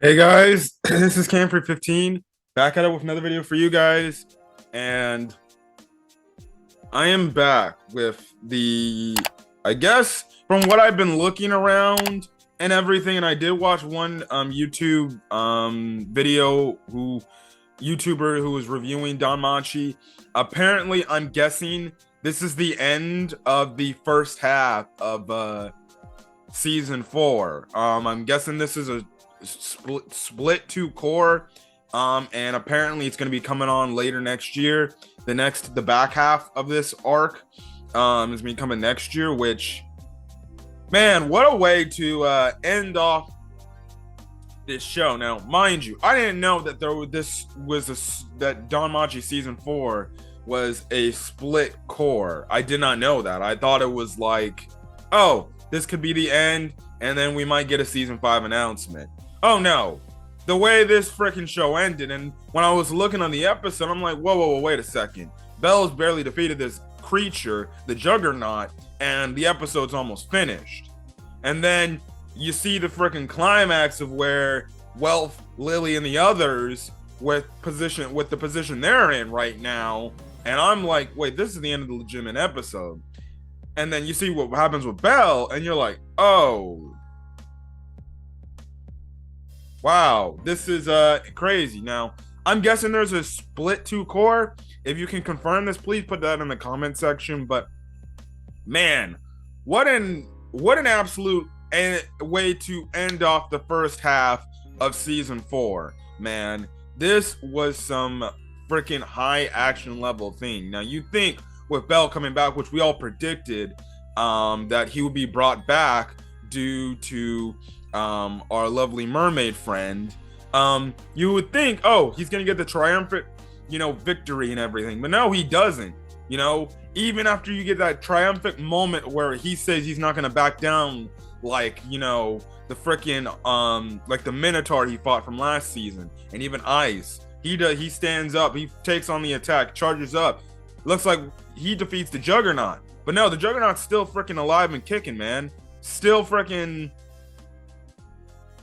Hey guys, this is Camfrey 15 back at it with another video for you guys, and I am back with I guess from what I've been looking around and everything, and I did watch one YouTube video YouTuber who was reviewing Danmachi. Apparently, I'm guessing this is the end of the first half of season 4. I'm guessing this is a split two core, and apparently it's going to be coming on later next year. The back half of this arc is going to be coming next year, which, man, what a way to end off this show. Now, mind you, I didn't know that that Danmachi season 4 was a split core. I did not know that. I thought it was like, oh, this could be the end, and then we might get a season 5 announcement. Oh no, the way this freaking show ended, and when I was looking on the episode, I'm like, whoa, wait a second. Bell's barely defeated this creature, the Juggernaut, and the episode's almost finished. And then you see the freaking climax of where Wealth, Lily, and the others with the position they're in right now, and I'm like, wait, this is the end of the legitimate episode. And then you see what happens with Bell, and you're like, oh, wow, this is crazy. Now, I'm guessing there's a split 2 core. If you can confirm this, please put that in the comment section. But man, what an absolute way to end off the first half of season 4. Man, this was some freaking high action level thing. Now, you think with Bell coming back, which we all predicted that he would be brought back due to our lovely mermaid friend, you would think, oh, he's gonna get the triumphant, victory and everything. But no, he doesn't. Even after you get that triumphant moment where he says he's not gonna back down, like, the freaking like the Minotaur he fought from last season, and even Ice, he stands up, he takes on the attack, charges up. Looks like he defeats the Juggernaut. But no, the Juggernaut's still freaking alive and kicking, man. Still freaking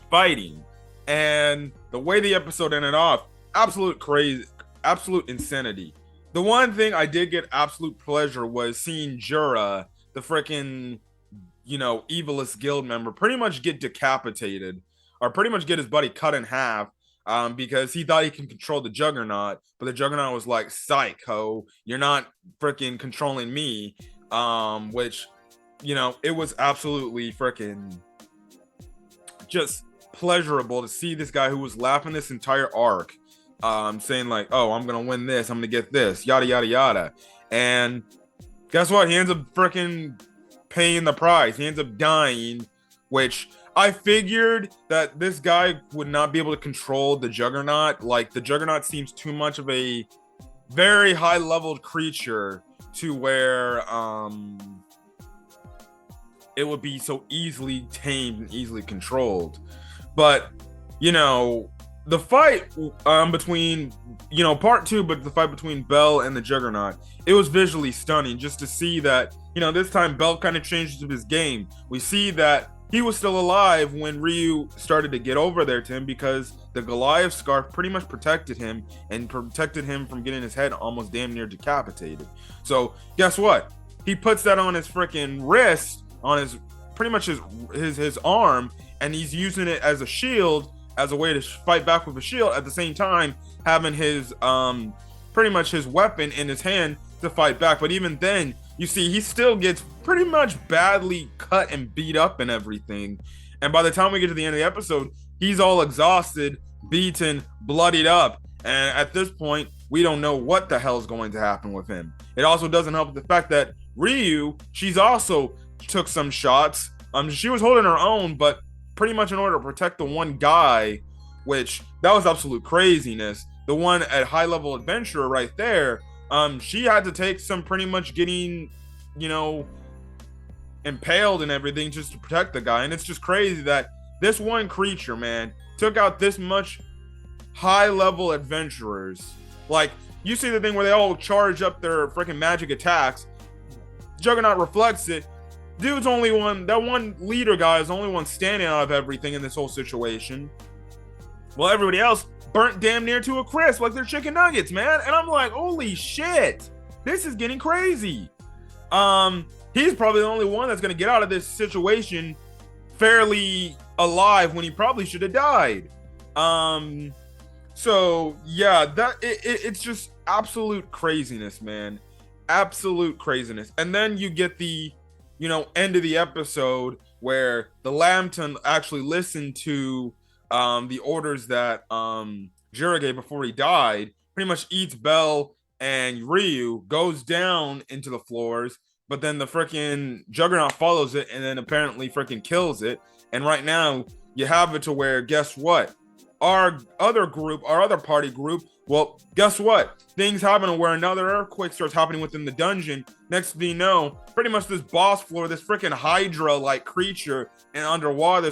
fighting. And the way the episode ended off, absolute crazy, absolute insanity. The one thing I did get absolute pleasure was seeing Jura, the freaking, evilest guild member, pretty much get decapitated, or pretty much get his buddy cut in half, because he thought he can control the Juggernaut, but the Juggernaut was like, psych, ho, you're not freaking controlling me. Which, it was absolutely freaking just pleasurable to see this guy who was laughing this entire arc, saying like, oh, I'm gonna win this, I'm gonna get this, yada yada yada. And guess what? He ends up freaking paying the price. He ends up dying, which I figured that this guy would not be able to control the Juggernaut. Like, the Juggernaut seems too much of a very high leveled creature to where it would be so easily tamed and easily controlled. But the fight between part 2, but the fight between Bell and the Juggernaut, it was visually stunning just to see that this time Bell kind of changed his game. We see that he was still alive when Ryu started to get over there to him, because the Goliath scarf pretty much protected him and protected him from getting his head almost damn near decapitated. So guess what? He puts that on his freaking wrist, on his pretty much his arm, and he's using it as a shield, as a way to fight back with a shield, at the same time having his pretty much his weapon in his hand to fight back. But even then, you see, he still gets pretty much badly cut and beat up and everything. And by the time we get to the end of the episode, he's all exhausted, beaten, bloodied up. And at this point, we don't know what the hell is going to happen with him. It also doesn't help the fact that Ryu, she's also took some shots. She was holding her own, but pretty much in order to protect the one guy, which that was absolute craziness. The one at high level adventurer right there, she had to take some pretty much getting, impaled and everything just to protect the guy. And it's just crazy that this one creature, man, took out this much high level adventurers. Like, you see the thing where they all charge up their freaking magic attacks, Juggernaut reflects it. Dude's only one, that one leader guy is the only one standing out of everything in this whole situation. while everybody else burnt damn near to a crisp like they're chicken nuggets, man. And I'm like, holy shit, this is getting crazy. He's probably the only one that's gonna get out of this situation fairly alive when he probably should have died. So yeah, it's just absolute craziness, man. Absolute craziness. And then you get the, end of the episode where the Lambton actually listened to the orders that Jiro gave before he died, pretty much eats Bell and Ryu, goes down into the floors, but then the freaking Juggernaut follows it and then apparently freaking kills it. And right now you have it to where, guess what? Our other party group, well, guess what? Things happen where another earthquake starts happening within the dungeon. Next thing you know, pretty much this boss floor, this freaking Hydra-like creature and underwater,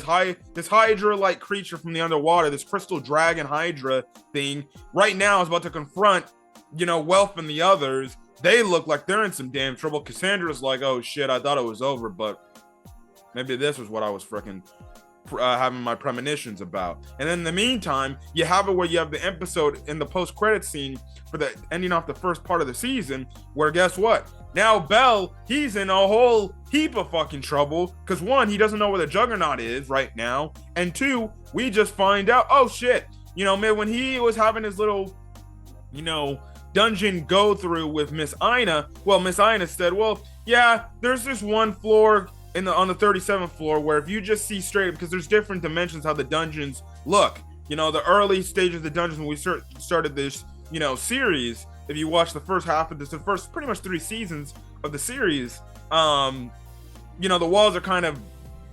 this Hydra-like creature from the underwater, this crystal dragon Hydra thing, right now is about to confront, Welf and the others. They look like they're in some damn trouble. Cassandra's like, oh shit, I thought it was over, but maybe this was what I was freaking having my premonitions about. And then in the meantime, you have it where you have the episode in the post-credit scene for the ending off the first part of the season, where guess what? Now Bell, he's in a whole heap of fucking trouble, because one, he doesn't know where the Juggernaut is right now, and two, we just find out, oh shit, man, when he was having his little, dungeon go through with Miss Ina, well, Miss Ina said, well, yeah, there's this one floor on the 37th floor where if you just see straight, because there's different dimensions how the dungeons look. The early stages of the dungeons when we started this, series, if you watch the first half of this, the first pretty much 3 seasons of the series, the walls are kind of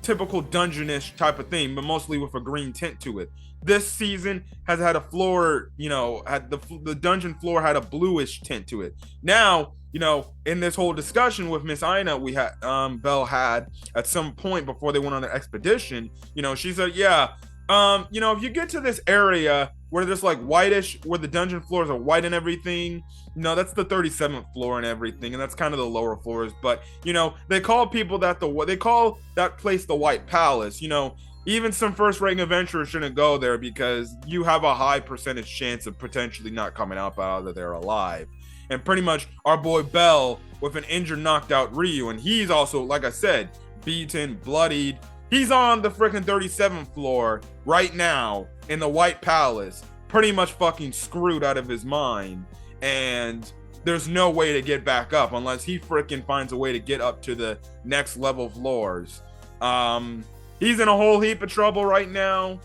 typical dungeonish type of thing, but mostly with a green tint to it. This season has had a floor, had the dungeon floor had a bluish tint to it. Now, in this whole discussion with Miss Ina, we had Belle had at some point before they went on their expedition, she said, yeah, if you get to this area where there's like whitish, where the dungeon floors are white and everything, that's the 37th floor and everything, and that's kind of the lower floors. But they call people they call that place the White Palace. Even some first-rank adventurers shouldn't go there because you have a high percentage chance of potentially not coming out of there alive. And pretty much our boy Bell with an injured, knocked out Ryu, and he's also, like I said, beaten, bloodied. He's on the freaking 37th floor right now in the White Palace, pretty much fucking screwed out of his mind. And there's no way to get back up unless he freaking finds a way to get up to the next level floors. He's in a whole heap of trouble right now.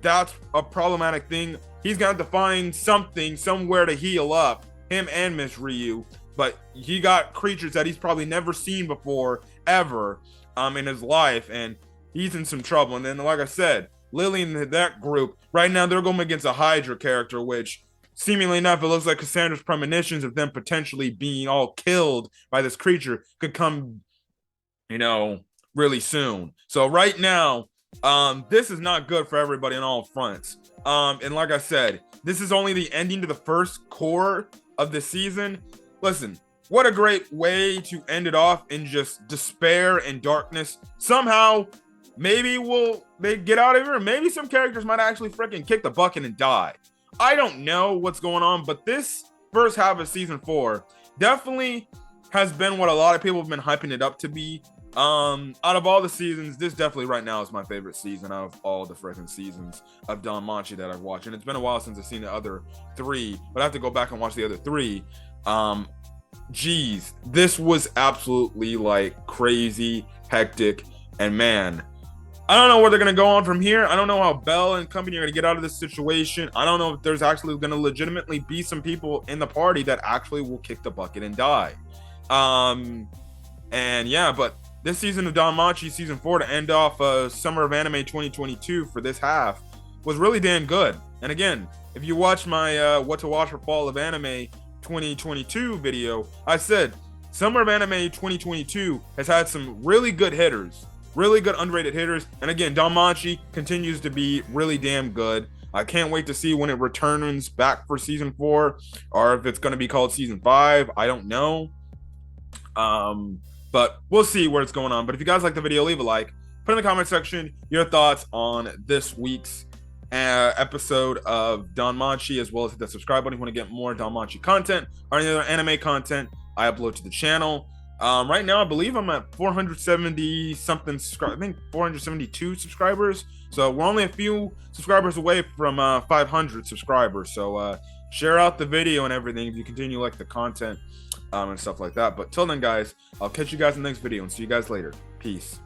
That's a problematic thing. He's gonna have to find somewhere to heal up, him and Miss Ryu. But he got creatures that he's probably never seen before, ever, in his life, and he's in some trouble. And then, like I said, Lily and that group, right now, they're going against a Hydra character, which, seemingly enough, it looks like Cassandra's premonitions of them potentially being all killed by this creature could come, really soon. So right now, this is not good for everybody on all fronts. And like I said, this is only the ending to the first core of the season. Listen, what a great way to end it off in just despair and darkness. Somehow, maybe they get out of here. Maybe some characters might actually freaking kick the bucket and die. I don't know what's going on, but this first half of season 4 definitely has been what a lot of people have been hyping it up to be. Out of all the seasons, this definitely right now is my favorite season out of all the freaking seasons of Danmachi that I've watched. And it's been a while since I've seen the other 3, but I have to go back and watch the other 3. Geez, this was absolutely like crazy, hectic, and man, I don't know where they're going to go on from here. I don't know how Bell and company are going to get out of this situation. I don't know if there's actually going to legitimately be some people in the party that actually will kick the bucket and die. And yeah, but this season of Danmachi, season 4, to end off Summer of Anime 2022 for this half was really damn good. And again, if you watch my What to Watch for Fall of Anime 2022 video, I said Summer of Anime 2022 has had some really good hitters, really good underrated hitters. And again, Danmachi continues to be really damn good. I can't wait to see when it returns back for season 4, or if it's going to be called season 5. I don't know. But we'll see where it's going on. But if you guys like the video, leave a like. Put in the comment section your thoughts on this week's episode of Danmachi, as well as hit that subscribe button if you want to get more Danmachi content or any other anime content I upload to the channel. Right now, I believe I'm at 470 something subscribers. I think 472 subscribers. So we're only a few subscribers away from 500 subscribers. So share out the video and everything if you continue to like the content and stuff like that. But till then, guys, I'll catch you guys in the next video and see you guys later. Peace.